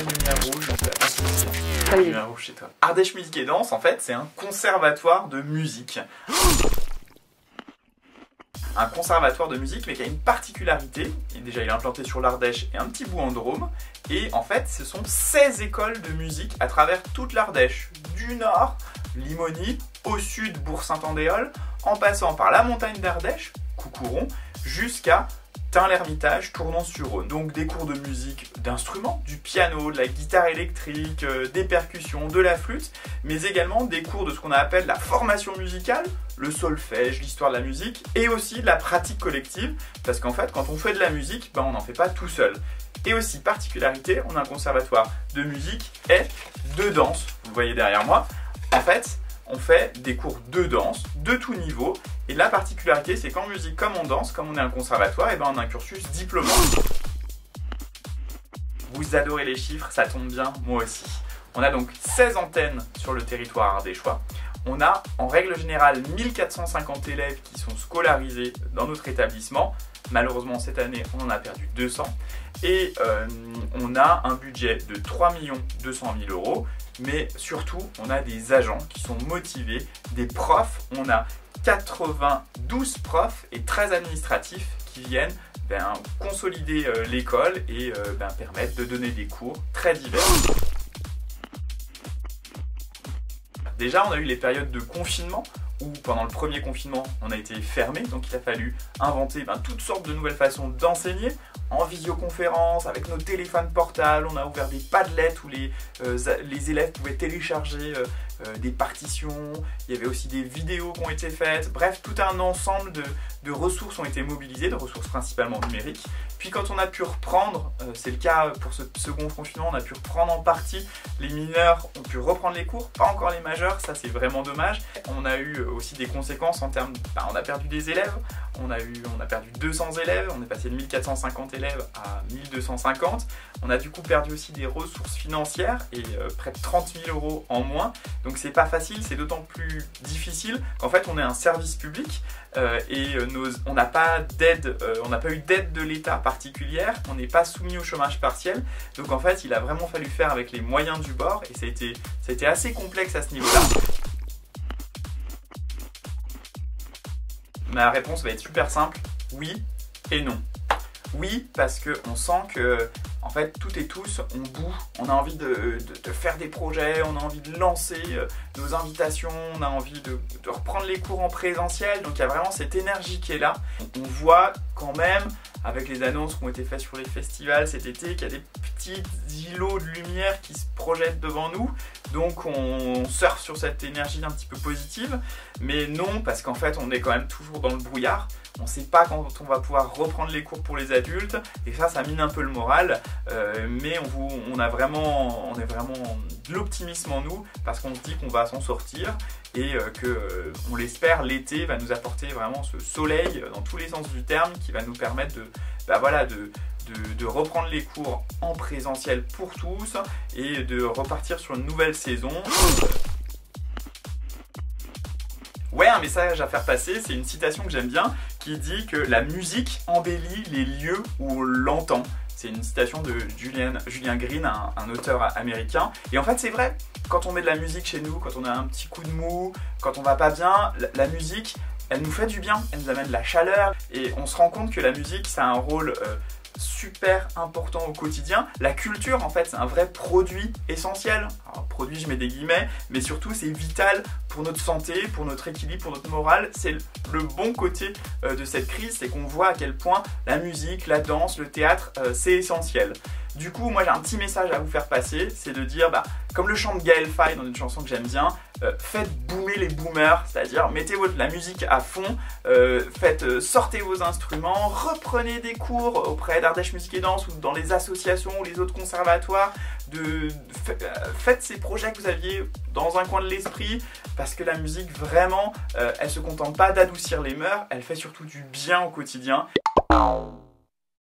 une lumière rouge. Ça y est. Lumière rouge chez toi. Ardèche Musique et Danse, en fait, c'est un conservatoire de musique. Un conservatoire de musique, mais qui a une particularité. Et déjà, il est implanté sur l'Ardèche et un petit bout en Drôme. Et en fait, ce sont 16 écoles de musique à travers toute l'Ardèche. Du nord, Limony, au sud, Bourg-Saint-Andéol, en passant par la montagne d'Ardèche, Coucouron, jusqu'à Tain-l'Hermitage, Tournon-sur-Rhône. Donc des cours de musique d'instruments, du piano, de la guitare électrique, des percussions, de la flûte, mais également des cours de ce qu'on appelle la formation musicale, le solfège, l'histoire de la musique, et aussi de la pratique collective, parce qu'en fait, quand on fait de la musique, on n'en fait pas tout seul. Et aussi, particularité, on a un conservatoire de musique et de danse, vous voyez derrière moi. En fait, on fait des cours de danse, de tout niveau, et la particularité, c'est qu'en musique, comme on danse, comme on est un conservatoire, et on a un cursus diplômant. Vous adorez les chiffres, ça tombe bien, moi aussi. On a donc 16 antennes sur le territoire ardéchois. On a en règle générale 1450 élèves qui sont scolarisés dans notre établissement. Malheureusement, cette année, on en a perdu 200. Et on a un budget de 3 200 000 €. Mais surtout, on a des agents qui sont motivés, des profs. On a 92 profs et 13 administratifs qui viennent consolider l'école et permettre de donner des cours très divers. Déjà, on a eu les périodes de confinement où pendant le premier confinement, on a été fermé, donc il a fallu inventer toutes sortes de nouvelles façons d'enseigner, en visioconférence, avec nos téléphones portables. On a ouvert des Padlet où les élèves pouvaient télécharger des partitions. Il y avait aussi des vidéos qui ont été faites. Bref, tout un ensemble de ressources ont été mobilisées, de ressources principalement numériques. Puis quand on a pu reprendre, c'est le cas pour ce second confinement, on a pu reprendre en partie, les mineurs ont pu reprendre les cours, pas encore les majeurs, ça c'est vraiment dommage. On a eu aussi des conséquences en termes, on a perdu des élèves, on a perdu 200 élèves, on est passé de 1450 élèves à 1250. On a du coup perdu aussi des ressources financières et près de 30 000 € en moins. Donc c'est pas facile, c'est d'autant plus difficile qu'en fait on est un service public et on n'a pas d'aide, on n'a pas eu d'aide de l'État particulière, on n'est pas soumis au chômage partiel. Donc en fait il a vraiment fallu faire avec les moyens du bord et ça a été assez complexe à ce niveau-là. Ma réponse va être super simple, oui et non. Oui, parce qu'on sent que, en fait, toutes et tous, on bout, on a envie de faire des projets, on a envie de lancer nos invitations, on a envie de reprendre les cours en présentiel, donc il y a vraiment cette énergie qui est là. On voit quand même, avec les annonces qui ont été faites sur les festivals cet été, qu'il y a des petits îlots de lumière qui se projettent devant nous, donc on surfe sur cette énergie un petit peu positive, mais non, parce qu'en fait, on est quand même toujours dans le brouillard. On ne sait pas quand on va pouvoir reprendre les cours pour les adultes et ça mine un peu le moral, mais on est vraiment de l'optimisme en nous parce qu'on se dit qu'on va s'en sortir et on l'espère, l'été va nous apporter vraiment ce soleil dans tous les sens du terme qui va nous permettre de reprendre les cours en présentiel pour tous et de repartir sur une nouvelle saison. Ouais, un message à faire passer, c'est une citation que j'aime bien qui dit que la musique embellit les lieux où on l'entend. C'est une citation de Julian Green, un auteur américain. Et en fait, c'est vrai, quand on met de la musique chez nous, quand on a un petit coup de mou, quand on va pas bien, la musique, elle nous fait du bien, elle nous amène de la chaleur. Et on se rend compte que la musique, ça a un rôle super important au quotidien. La culture, en fait, c'est un vrai produit essentiel. Alors, produit, je mets des guillemets, mais surtout, c'est vital pour notre santé, pour notre équilibre, pour notre morale. C'est le bon côté de cette crise, c'est qu'on voit à quel point la musique, la danse, le théâtre, c'est essentiel. Du coup, moi j'ai un petit message à vous faire passer, c'est de dire, comme le chante Gaël Faye dans une chanson que j'aime bien, faites boomer les boomers, c'est-à-dire mettez la musique à fond, sortez vos instruments, reprenez des cours auprès d'Ardèche Musique et Danse ou dans les associations ou les autres conservatoires, faites ces projets que vous aviez dans un coin de l'esprit, parce que la musique vraiment, elle se contente pas d'adoucir les mœurs, elle fait surtout du bien au quotidien.